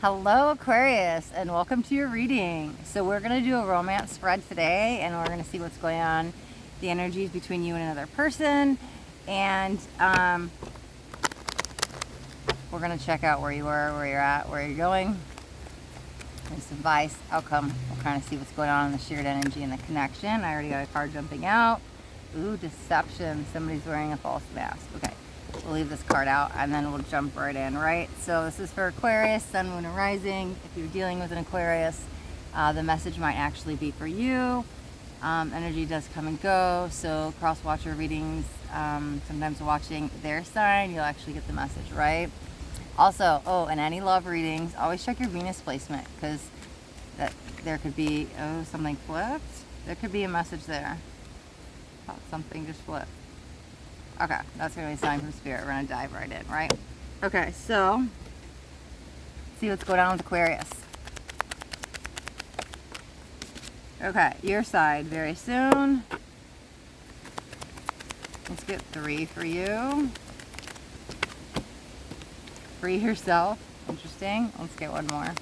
Hello Aquarius, and welcome to your reading. So we're going to do a romance spread today, and we're going to see what's going on, the energies between you and another person, and we're going to check out where you are, where you're at, where you're going. There's advice, outcome. We'll kind of see what's going on in the shared energy and the connection. I already got a card jumping out. Ooh, deception. Somebody's wearing a false mask. Okay. We'll leave this card out and then we'll jump right in, right? So this is for Aquarius, Sun, Moon, and Rising. If you're dealing with an Aquarius, the message might actually be for you. Energy does come and go, so cross-watcher readings, sometimes watching their sign, you'll actually get the message, right? Also, in any love readings, always check your Venus placement, because there could be, something flipped. There could be a message there. Something just flipped. Okay, that's going to be a sign from Spirit. We're going to dive right in, right? Okay, so, see what's going on with Aquarius. Okay, your side very soon. Let's get 3 for you. Free yourself. Interesting. Let's get one more.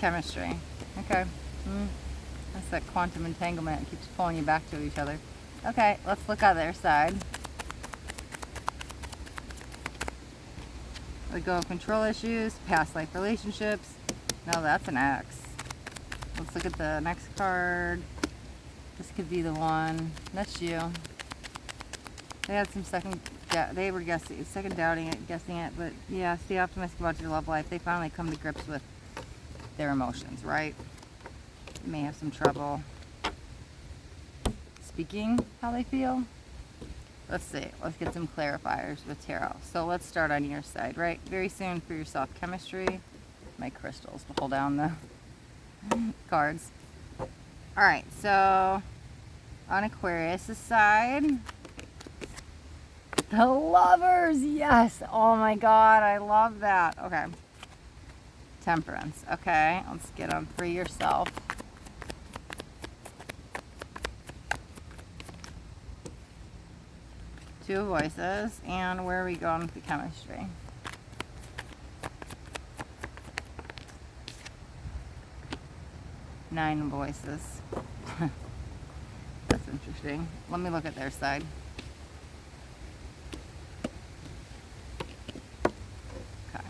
Chemistry. Okay. That's that quantum entanglement. It keeps pulling you back to each other. Okay, let's look at their side. Let go of control issues, past life relationships. No, that's an X. Let's look at the next card. This could be the one. That's you. They had some they were second doubting it, guessing it, but yeah, stay optimistic about your love life. They finally come to grips with their emotions, right? You may have some trouble speaking how they feel. Let's see. Let's get some clarifiers with tarot. So let's start on your side, right? Very soon for yourself, chemistry. My crystals to hold down the cards. All right. So on Aquarius' side, the Lovers. Yes. Oh my God. I love that. Okay. Temperance. Okay. Let's get on for yourself. Two voices, and where are we going with the chemistry? Nine voices. That's interesting. Let me look at their side. Okay.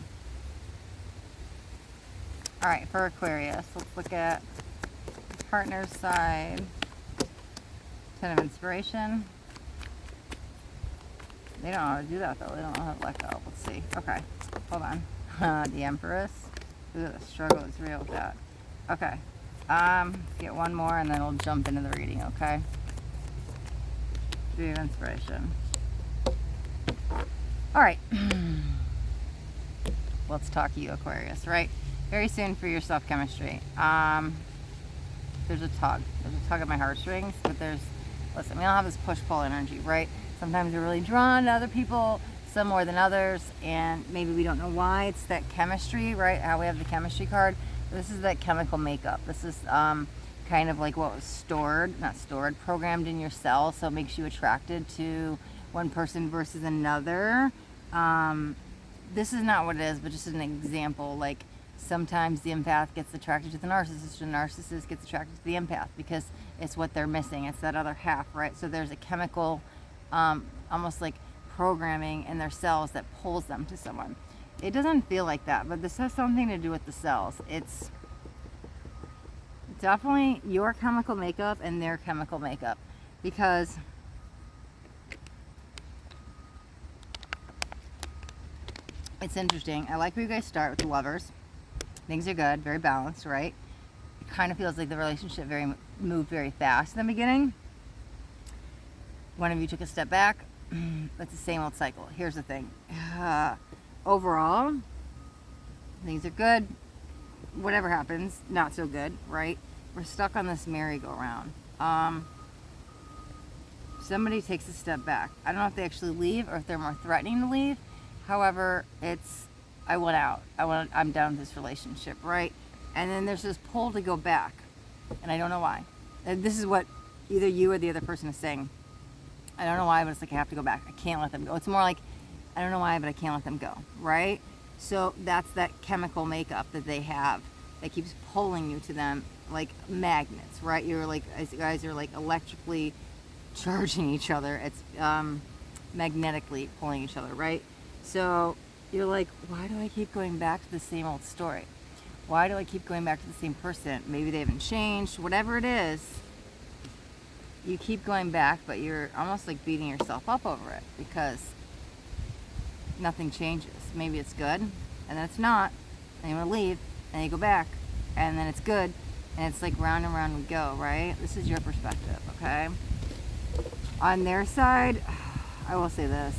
All right, for Aquarius, let's look at the partner's side. 10 of Inspiration. They don't know how to do that, though. They don't know how to let go. Let's see. Okay. Hold on. The Empress. Ooh, the struggle is real with that. Okay. Get one more, and then we'll jump into the reading, okay? 3 of Inspiration. All right. Let's talk you, Aquarius, right? Very soon for your self-chemistry. There's a tug. There's a tug at my heartstrings, but listen, we all have this push-pull energy, right? Sometimes we're really drawn to other people, some more than others, and maybe we don't know why. It's that chemistry, right? How we have the chemistry card. This is that chemical makeup. This is kind of like what was programmed in your cells, so it makes you attracted to one person versus another. This is not what it is, but just an example. Like sometimes the empath gets attracted to the narcissist gets attracted to the empath because it's what they're missing. It's that other half, right? So there's a chemical almost like programming in their cells that pulls them to someone. It doesn't feel like that, but this has something to do with the cells. It's definitely your chemical makeup and their chemical makeup, because it's interesting. I like where you guys start with the Lovers. Things are good, very balanced, right? It kind of feels like the relationship moved very fast in the beginning. One of you took a step back. It's the same old cycle. Here's the thing. Overall, things are good. Whatever happens, not so good, right? We're stuck on this merry-go-round. Somebody takes a step back. I don't know if they actually leave or if they're more threatening to leave. However, I want out. I'm done with this relationship, right? And then there's this pull to go back. And I don't know why. And this is what either you or the other person is saying. I don't know why, but it's like I have to go back. I can't let them go. It's more like, I don't know why, but I can't let them go, right? So that's that chemical makeup that they have that keeps pulling you to them like magnets, right? You're like, as you guys are like electrically charging each other. It's magnetically pulling each other, right? So you're like, why do I keep going back to the same old story? Why do I keep going back to the same person? Maybe they haven't changed, whatever it is. You keep going back, but you're almost like beating yourself up over it because nothing changes. Maybe it's good, and then it's not, and you want to leave, and you go back, and then it's good, and it's like round and round we go, right? This is your perspective, okay? On their side, I will say this.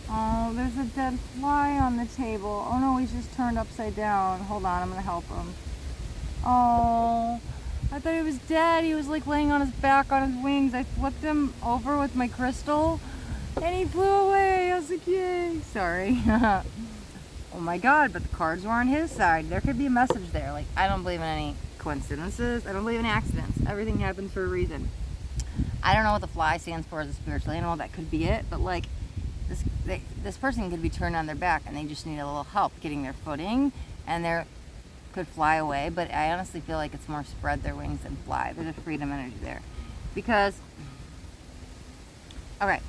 Oh, there's a dead fly on the table. Oh no, he's just turned upside down. Hold on, I'm gonna help him. Oh, I thought he was dead. He was like laying on his back on his wings. I flipped him over with my crystal and he flew away. I was like, yay. Sorry. Oh my God, but the cards were on his side. There could be a message there. Like, I don't believe in any coincidences. I don't believe in accidents. Everything happens for a reason. I don't know what the fly stands for as a spiritual animal. That could be it. But like, this person could be turned on their back and they just need a little help getting their footing, and they could fly away. But I honestly feel like it's more spread their wings than fly. There's a freedom energy there. Because, okay,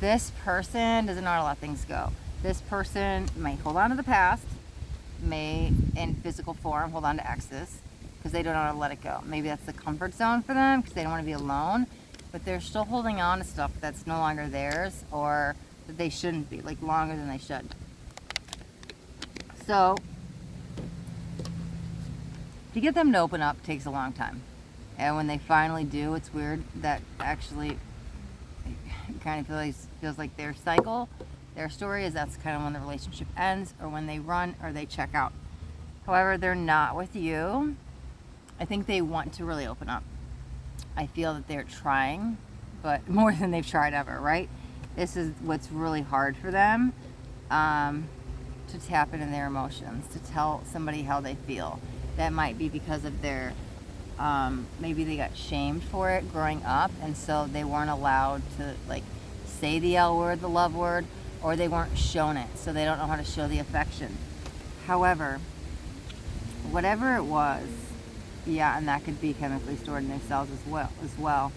this person doesn't know how to let things go. This person may hold on to the past, may in physical form hold on to exes because they don't know how to let it go. Maybe that's the comfort zone for them because they don't want to be alone, but they're still holding on to stuff that's no longer theirs, or that they shouldn't be, like longer than they should. So to get them to open up takes a long time. And when they finally do, it's weird that actually it kind of feels like their cycle, their story is that's kind of when the relationship ends, or when they run or they check out. However, they're not with you. I think they want to really open up. I feel that they're trying, but more than they've tried ever, right? This is what's really hard for them, to tap into their emotions, to tell somebody how they feel. That might be because of their, maybe they got shamed for it growing up, and so they weren't allowed to like say the L word, the love word, or they weren't shown it, so they don't know how to show the affection. However, whatever it was, yeah, and that could be chemically stored in their cells as well.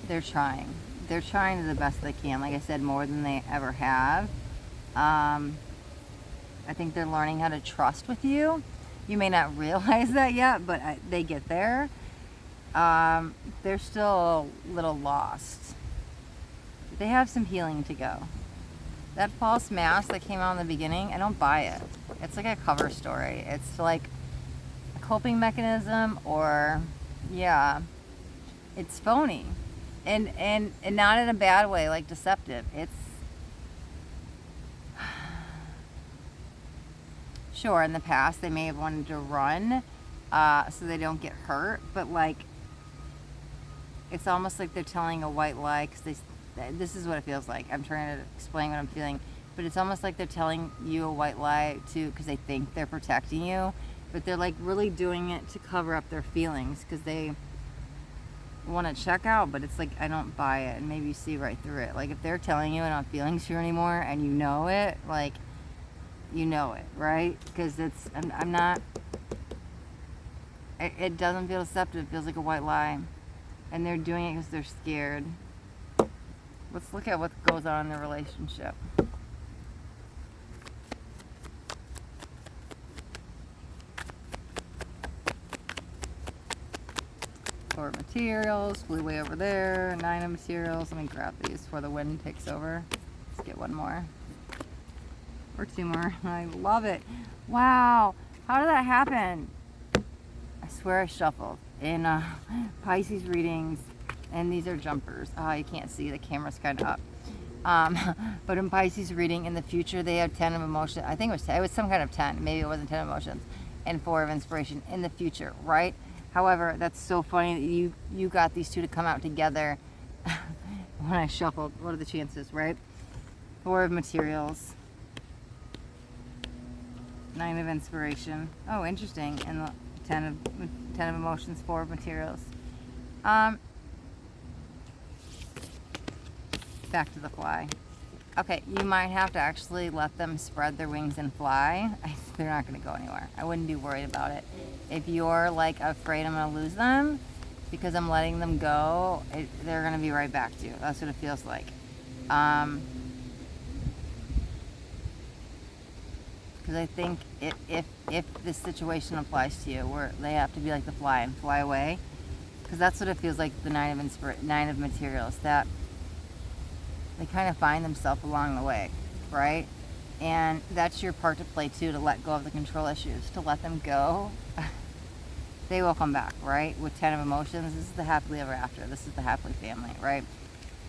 They're trying. They're trying to the best they can. Like I said, more than they ever have. I think they're learning how to trust with you. You may not realize that yet, but they get there. They're still a little lost. They have some healing to go. That false mask that came out in the beginning, I don't buy it. It's like a cover story. It's like a coping mechanism, or yeah, it's phony. And not in a bad way, like deceptive. It's sure, in the past they may have wanted to run so they don't get hurt, but like it's almost like they're telling a white lie, because this is what it feels like. I'm trying to explain what I'm feeling, but it's almost like they're telling you a white lie too, because they think they're protecting you, but they're like really doing it to cover up their feelings, because they want to check out. But it's like, I don't buy it. And maybe you see right through it. Like if they're telling you I don't have feelings for you anymore, and you know it, like you know it, right? Because I'm not, it doesn't feel deceptive. It feels like a white lie, and they're doing it because they're scared. Let's look at what goes on in their relationship. Four of materials, flew way over there. 9 of materials. Let me grab these before the wind takes over. Let's get one more. Or 2 more. I love it. Wow. How did that happen? I swear I shuffled in Pisces readings, and these are jumpers. Oh, you can't see. The camera's kind of up. But in Pisces reading, in the future, they have 10 of emotions. I think it was 10. It was some kind of 10. Maybe it wasn't 10 emotions. And 4 of inspiration in the future, right? However, that's so funny that you got these two to come out together when I shuffled. What are the chances, right? 4 of materials. 9 of inspiration. Oh, interesting. And the 10 of emotions, 4 of materials. back to the fly. Okay, you might have to actually let them spread their wings and fly. They're not going to go anywhere. I wouldn't be worried about it. If you're like afraid I'm going to lose them because I'm letting them go, they're going to be right back to you. That's what it feels like. Because I think if this situation applies to you, where they have to be like the fly and fly away, because that's what it feels like, the Nine of Materials, that they kind of find themselves along the way, right? And that's your part to play too, to let go of the control issues, to let them go. They will come back, right? With 10 of Emotions, this is the happily ever after. This is the happily family, right?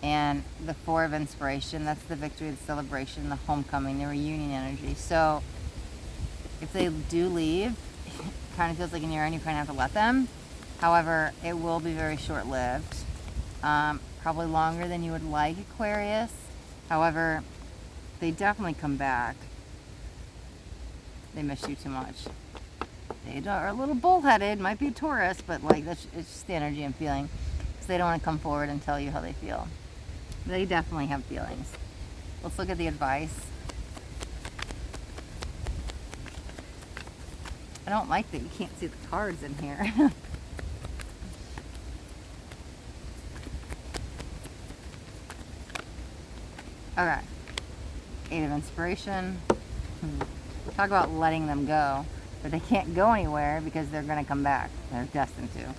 And the Four of Inspiration, that's the victory, the celebration, the homecoming, the reunion energy. So if they do leave, it kind of feels like in your end you kind of have to let them. However, it will be very short-lived. Probably longer than you would like, Aquarius. However, they definitely come back. They miss you too much. They are a little bullheaded, might be a Taurus, but like it's just the energy I'm feeling. So they don't want to come forward and tell you how they feel. They definitely have feelings. Let's look at the advice. I don't like that you can't see the cards in here. Okay. Eight of Inspiration. Talk about letting them go. But they can't go anywhere because they're going to come back. They're destined to.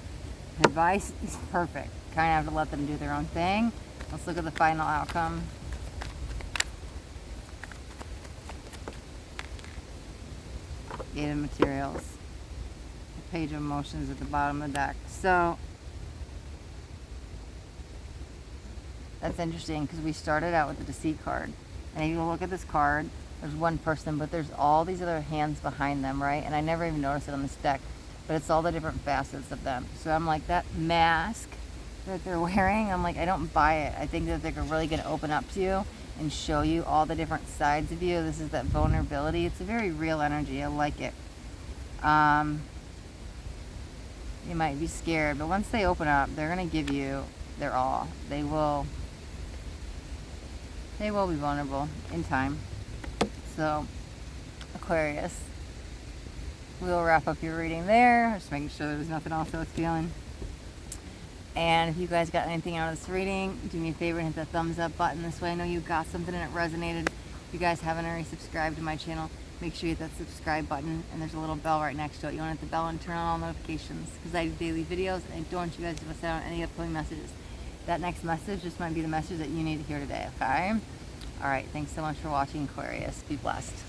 Advice is perfect. Kind of have to let them do their own thing. Let's look at the final outcome. Eight of Materials. The Page of Emotions at the bottom of the deck. So that's interesting because we started out with the Deceit card. And if you look at this card, there's one person, but there's all these other hands behind them, right? And I never even noticed it on this deck, but it's all the different facets of them. So I'm like, that mask that they're wearing, I'm like, I don't buy it. I think that they're really going to open up to you and show you all the different sides of you. This is that vulnerability. It's a very real energy. I like it. You might be scared, but once they open up, they're going to give you their all. They will be vulnerable in time. So, Aquarius, we'll wrap up your reading there. Just making sure there's nothing else I was feeling. And if you guys got anything out of this reading, do me a favor and hit that thumbs up button. This way I know you got something and it resonated. If you guys haven't already subscribed to my channel, make sure you hit that subscribe button. And there's a little bell right next to it. You want to hit the bell and turn on all notifications, because I do daily videos and I don't want you guys to miss out on any upcoming messages. That next message just might be the message that you need to hear today, okay? Alright, thanks so much for watching, Aquarius. Be blessed.